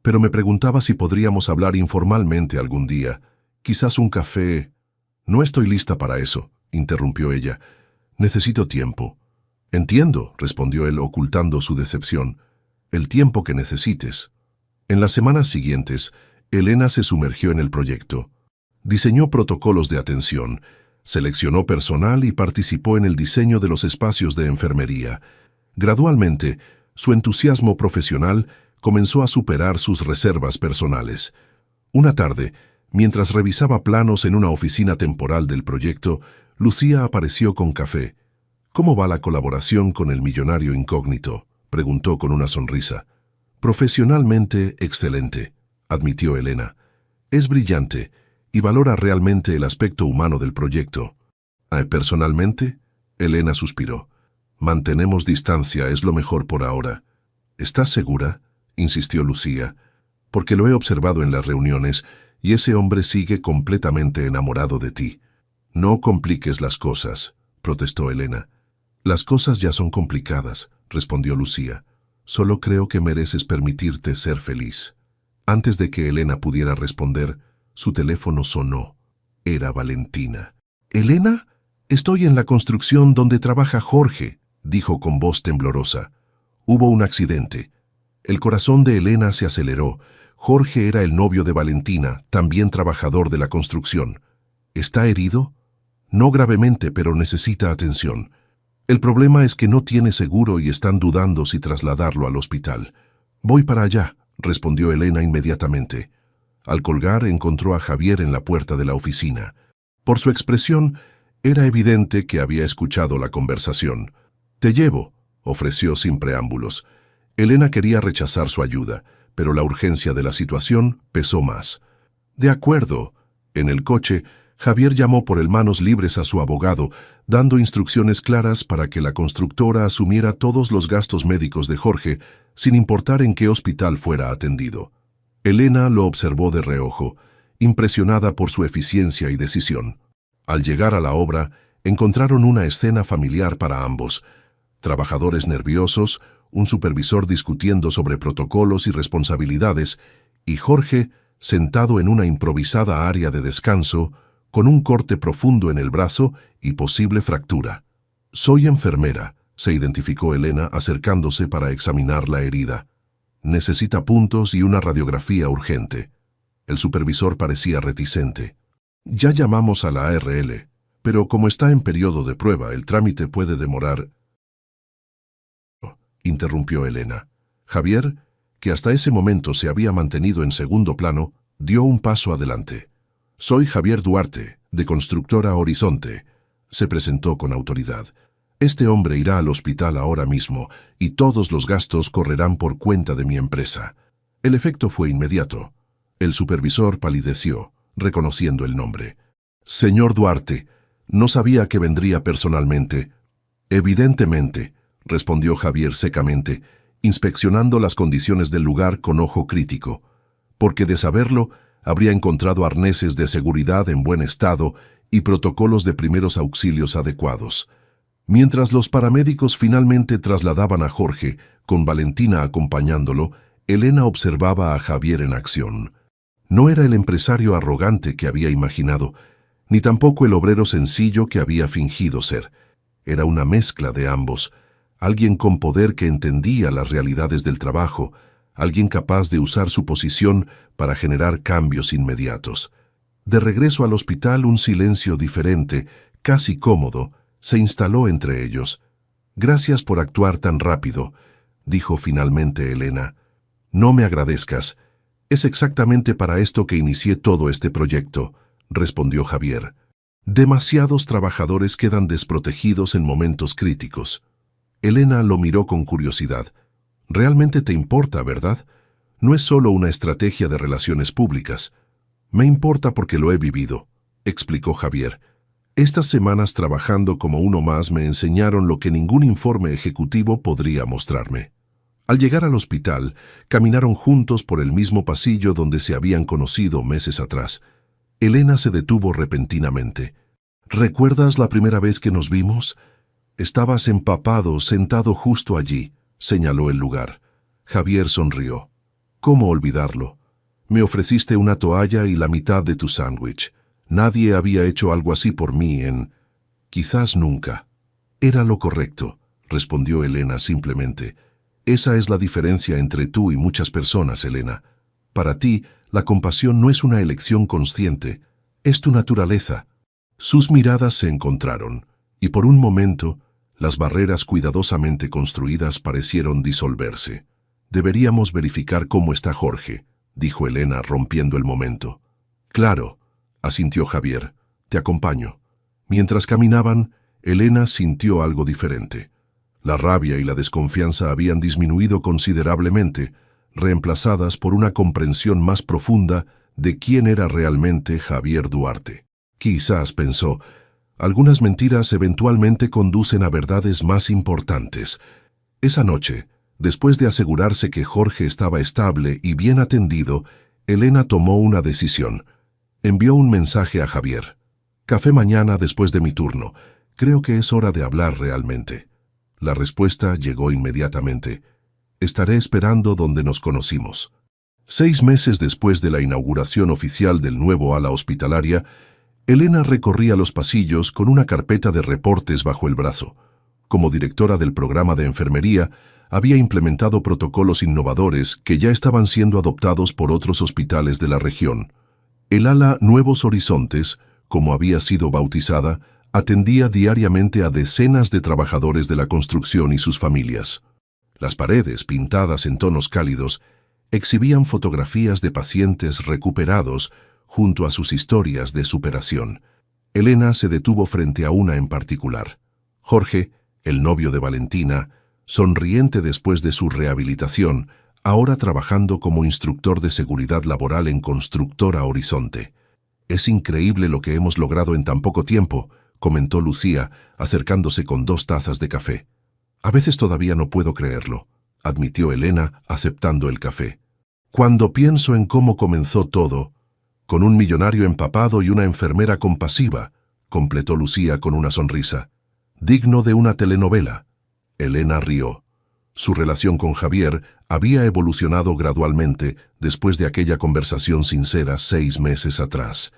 pero me preguntaba si podríamos hablar informalmente algún día. Quizás un café. No estoy lista para eso, interrumpió ella. Necesito tiempo. Entiendo, respondió él ocultando su decepción. El tiempo que necesites. En las semanas siguientes, Elena se sumergió en el proyecto. Diseñó protocolos de atención, seleccionó personal y participó en el diseño de los espacios de enfermería. Gradualmente, su entusiasmo profesional comenzó a superar sus reservas personales. Una tarde, mientras revisaba planos en una oficina temporal del proyecto, Lucía apareció con café. «¿Cómo va la colaboración con el millonario incógnito?», preguntó con una sonrisa. «Profesionalmente excelente», admitió Elena. «Es brillante y valora realmente el aspecto humano del proyecto». «Personalmente», Elena suspiró. «Mantenemos distancia, es lo mejor por ahora». «¿Estás segura?», insistió Lucía. «Porque lo he observado en las reuniones y ese hombre sigue completamente enamorado de ti». «No compliques las cosas», protestó Elena. «Las cosas ya son complicadas», respondió Lucía. «Solo creo que mereces permitirte ser feliz». Antes de que Elena pudiera responder, su teléfono sonó. Era Valentina. «¿Elena? Estoy en la construcción donde trabaja Jorge», dijo con voz temblorosa. Hubo un accidente. El corazón de Elena se aceleró. Jorge era el novio de Valentina, también trabajador de la construcción. ¿Está herido? No gravemente, pero necesita atención. El problema es que no tiene seguro y están dudando si trasladarlo al hospital. «Voy para allá», respondió Elena inmediatamente. Al colgar encontró a Javier en la puerta de la oficina. Por su expresión, era evidente que había escuchado la conversación. «Te llevo», ofreció sin preámbulos. Elena quería rechazar su ayuda, pero la urgencia de la situación pesó más. «De acuerdo». En el coche, Javier llamó por el manos libres a su abogado, dando instrucciones claras para que la constructora asumiera todos los gastos médicos de Jorge, sin importar en qué hospital fuera atendido. Elena lo observó de reojo, impresionada por su eficiencia y decisión. Al llegar a la obra, encontraron una escena familiar para ambos. Trabajadores nerviosos, un supervisor discutiendo sobre protocolos y responsabilidades, y Jorge, sentado en una improvisada área de descanso, con un corte profundo en el brazo y posible fractura. «Soy enfermera», se identificó Elena acercándose para examinar la herida. «Necesita puntos y una radiografía urgente». El supervisor parecía reticente. «Ya llamamos a la ARL, pero como está en periodo de prueba, el trámite puede demorar», interrumpió Elena. Javier, que hasta ese momento se había mantenido en segundo plano, dio un paso adelante. «Soy Javier Duarte, de Constructora Horizonte», se presentó con autoridad. «Este hombre irá al hospital ahora mismo y todos los gastos correrán por cuenta de mi empresa». El efecto fue inmediato. El supervisor palideció, reconociendo el nombre. «Señor Duarte, no sabía que vendría personalmente». «Evidentemente», respondió Javier secamente, inspeccionando las condiciones del lugar con ojo crítico. Porque de saberlo, habría encontrado arneses de seguridad en buen estado y protocolos de primeros auxilios adecuados. Mientras los paramédicos finalmente trasladaban a Jorge, con Valentina acompañándolo, Elena observaba a Javier en acción. No era el empresario arrogante que había imaginado, ni tampoco el obrero sencillo que había fingido ser. Era una mezcla de ambos, alguien con poder que entendía las realidades del trabajo, alguien capaz de usar su posición para generar cambios inmediatos. De regreso al hospital, un silencio diferente, casi cómodo, se instaló entre ellos. «Gracias por actuar tan rápido», dijo finalmente Elena. «No me agradezcas. Es exactamente para esto que inicié todo este proyecto», respondió Javier. «Demasiados trabajadores quedan desprotegidos en momentos críticos». Elena lo miró con curiosidad. «Realmente te importa, ¿verdad? No es solo una estrategia de relaciones públicas. Me importa porque lo he vivido. explicó Javier. Estas semanas trabajando como uno más me enseñaron lo que ningún informe ejecutivo podría mostrarme. Al llegar al hospital, caminaron juntos por el mismo pasillo donde se habían conocido meses atrás. Elena se detuvo repentinamente. ¿Recuerdas la primera vez que nos vimos? Estabas empapado, sentado justo allí, señaló el lugar. Javier sonrió. ¿Cómo olvidarlo? Me ofreciste una toalla y la mitad de tu sándwich. Nadie había hecho algo así por mí quizás nunca. Era lo correcto, respondió Elena simplemente. Esa es la diferencia entre tú y muchas personas, Elena. Para ti, la compasión no es una elección consciente, es tu naturaleza. Sus miradas se encontraron, y por un momento, las barreras cuidadosamente construidas parecieron disolverse. Deberíamos verificar cómo está Jorge, dijo Elena rompiendo el momento. Claro, asintió Javier. Te acompaño. Mientras caminaban, Elena sintió algo diferente. La rabia y la desconfianza habían disminuido considerablemente, reemplazadas por una comprensión más profunda de quién era realmente Javier Duarte. Quizás, pensó, algunas mentiras eventualmente conducen a verdades más importantes. Esa noche, después de asegurarse que Jorge estaba estable y bien atendido, Elena tomó una decisión. Envió un mensaje a Javier. «Café mañana después de mi turno. Creo que es hora de hablar realmente». La respuesta llegó inmediatamente. «Estaré esperando donde nos conocimos». 6 meses después de la inauguración oficial del nuevo ala hospitalaria, Elena recorría los pasillos con una carpeta de reportes bajo el brazo. Como directora del programa de enfermería, había implementado protocolos innovadores que ya estaban siendo adoptados por otros hospitales de la región. El ala Nuevos Horizontes, como había sido bautizada, atendía diariamente a decenas de trabajadores de la construcción y sus familias. Las paredes, pintadas en tonos cálidos, exhibían fotografías de pacientes recuperados junto a sus historias de superación. Elena se detuvo frente a una en particular. Jorge, el novio de Valentina, sonriente después de su rehabilitación, ahora trabajando como instructor de seguridad laboral en Constructora Horizonte. «Es increíble lo que hemos logrado en tan poco tiempo», comentó Lucía, acercándose con 2 tazas de café. «A veces todavía no puedo creerlo», admitió Elena, aceptando el café. «Cuando pienso en cómo comenzó todo, con un millonario empapado y una enfermera compasiva», completó Lucía con una sonrisa. «Digno de una telenovela». Elena rió. Su relación con Javier había evolucionado gradualmente después de aquella conversación sincera 6 meses atrás.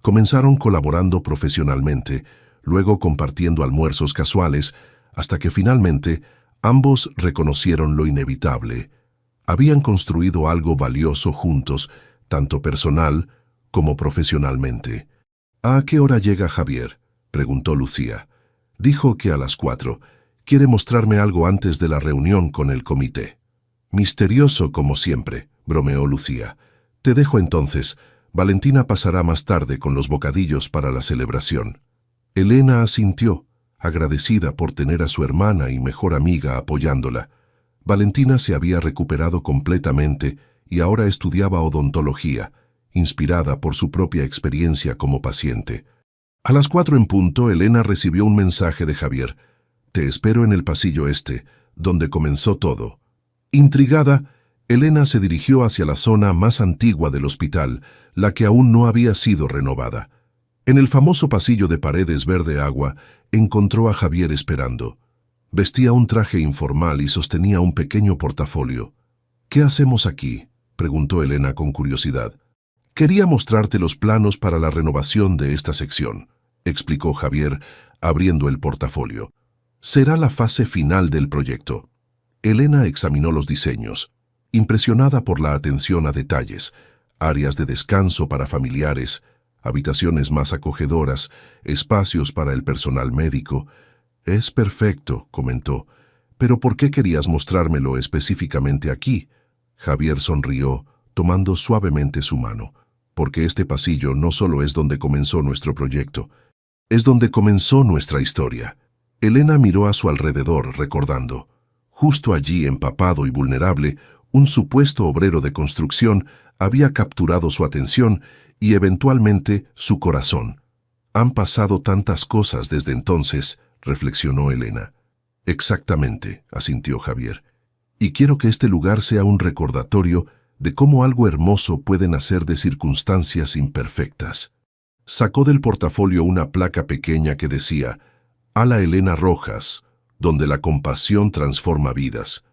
Comenzaron colaborando profesionalmente, luego compartiendo almuerzos casuales, hasta que finalmente ambos reconocieron lo inevitable. Habían construido algo valioso juntos, tanto personal como profesionalmente. «¿A qué hora llega Javier?», preguntó Lucía. «Dijo que a las 4. Quiere mostrarme algo antes de la reunión con el comité». «Misterioso como siempre», bromeó Lucía. «Te dejo entonces. Valentina pasará más tarde con los bocadillos para la celebración». Elena asintió, agradecida por tener a su hermana y mejor amiga apoyándola. Valentina se había recuperado completamente y ahora estudiaba odontología, inspirada por su propia experiencia como paciente. A las 4 en punto, Elena recibió un mensaje de Javier. «Te espero en el pasillo este, donde comenzó todo». Intrigada, Elena se dirigió hacia la zona más antigua del hospital, la que aún no había sido renovada. En el famoso pasillo de paredes verde agua, encontró a Javier esperando. Vestía un traje informal y sostenía un pequeño portafolio. «¿Qué hacemos aquí?», preguntó Elena con curiosidad. «Quería mostrarte los planos para la renovación de esta sección», explicó Javier, abriendo el portafolio. «Será la fase final del proyecto». Elena examinó los diseños, impresionada por la atención a detalles, áreas de descanso para familiares, habitaciones más acogedoras, espacios para el personal médico. «Es perfecto», comentó. «Pero ¿por qué querías mostrármelo específicamente aquí?». Javier sonrió, tomando suavemente su mano. «Porque este pasillo no solo es donde comenzó nuestro proyecto, es donde comenzó nuestra historia». Elena miró a su alrededor, recordando. Justo allí, empapado y vulnerable, un supuesto obrero de construcción había capturado su atención y eventualmente su corazón. Han pasado tantas cosas desde entonces, reflexionó Elena. Exactamente, asintió Javier. Y quiero que este lugar sea un recordatorio de cómo algo hermoso puede nacer de circunstancias imperfectas. Sacó del portafolio una placa pequeña que decía «Ala Elena Rojas», donde la compasión transforma vidas.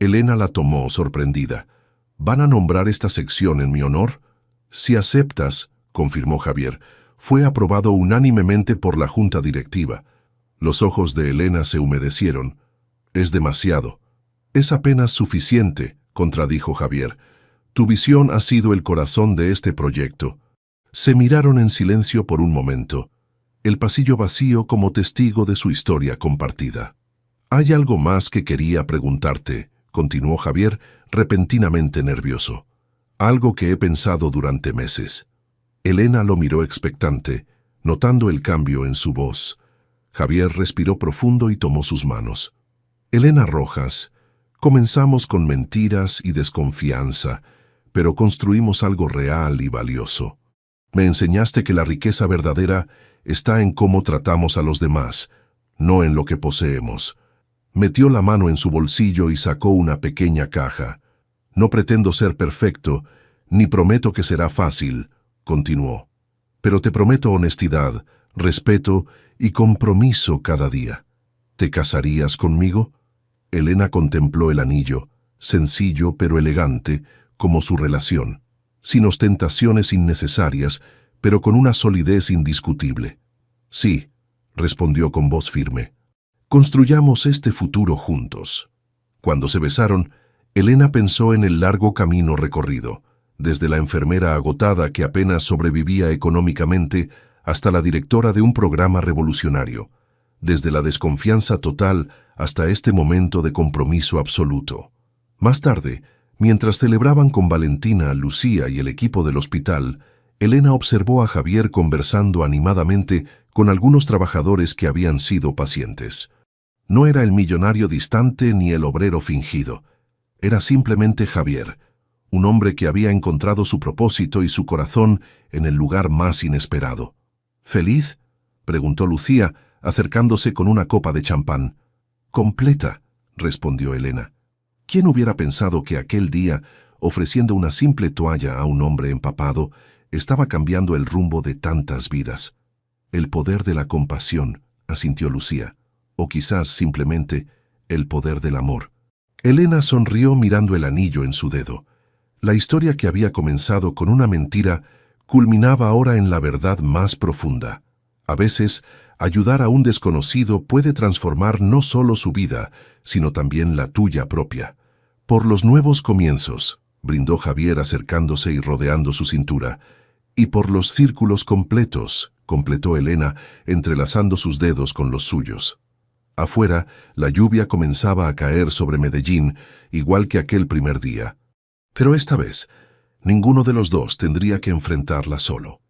Elena la tomó sorprendida. ¿Van a nombrar esta sección en mi honor? Si aceptas, confirmó Javier, fue aprobado unánimemente por la junta directiva. Los ojos de Elena se humedecieron. Es demasiado. Es apenas suficiente, contradijo Javier. Tu visión ha sido el corazón de este proyecto. Se miraron en silencio por un momento, el pasillo vacío como testigo de su historia compartida. Hay algo más que quería preguntarte, continuó Javier, repentinamente nervioso. Algo que he pensado durante meses. Elena lo miró expectante, notando el cambio en su voz. Javier respiró profundo y tomó sus manos. Elena Rojas, comenzamos con mentiras y desconfianza, pero construimos algo real y valioso. Me enseñaste que la riqueza verdadera está en cómo tratamos a los demás, no en lo que poseemos. Metió la mano en su bolsillo y sacó una pequeña caja. No pretendo ser perfecto, ni prometo que será fácil, continuó. Pero te prometo honestidad, respeto y compromiso cada día. ¿Te casarías conmigo? Elena contempló el anillo, sencillo pero elegante, como su relación, sin ostentaciones innecesarias, pero con una solidez indiscutible. Sí, respondió con voz firme. Construyamos este futuro juntos. Cuando se besaron, Elena pensó en el largo camino recorrido, desde la enfermera agotada que apenas sobrevivía económicamente hasta la directora de un programa revolucionario, desde la desconfianza total hasta este momento de compromiso absoluto. Más tarde, mientras celebraban con Valentina, Lucía y el equipo del hospital, Elena observó a Javier conversando animadamente con algunos trabajadores que habían sido pacientes. No era el millonario distante ni el obrero fingido. Era simplemente Javier, un hombre que había encontrado su propósito y su corazón en el lugar más inesperado. ¿Feliz?, preguntó Lucía, acercándose con una copa de champán. «Completa», respondió Elena. ¿Quién hubiera pensado que aquel día, ofreciendo una simple toalla a un hombre empapado, estaba cambiando el rumbo de tantas vidas? El poder de la compasión, asintió Lucía, o quizás simplemente el poder del amor. Elena sonrió mirando el anillo en su dedo. La historia que había comenzado con una mentira culminaba ahora en la verdad más profunda. A veces, ayudar a un desconocido puede transformar no solo su vida, sino también la tuya propia. Por los nuevos comienzos, brindó Javier acercándose y rodeando su cintura, y por los círculos completos, completó Elena, entrelazando sus dedos con los suyos. Afuera, la lluvia comenzaba a caer sobre Medellín, igual que aquel primer día. Pero esta vez, ninguno de los dos tendría que enfrentarla solo.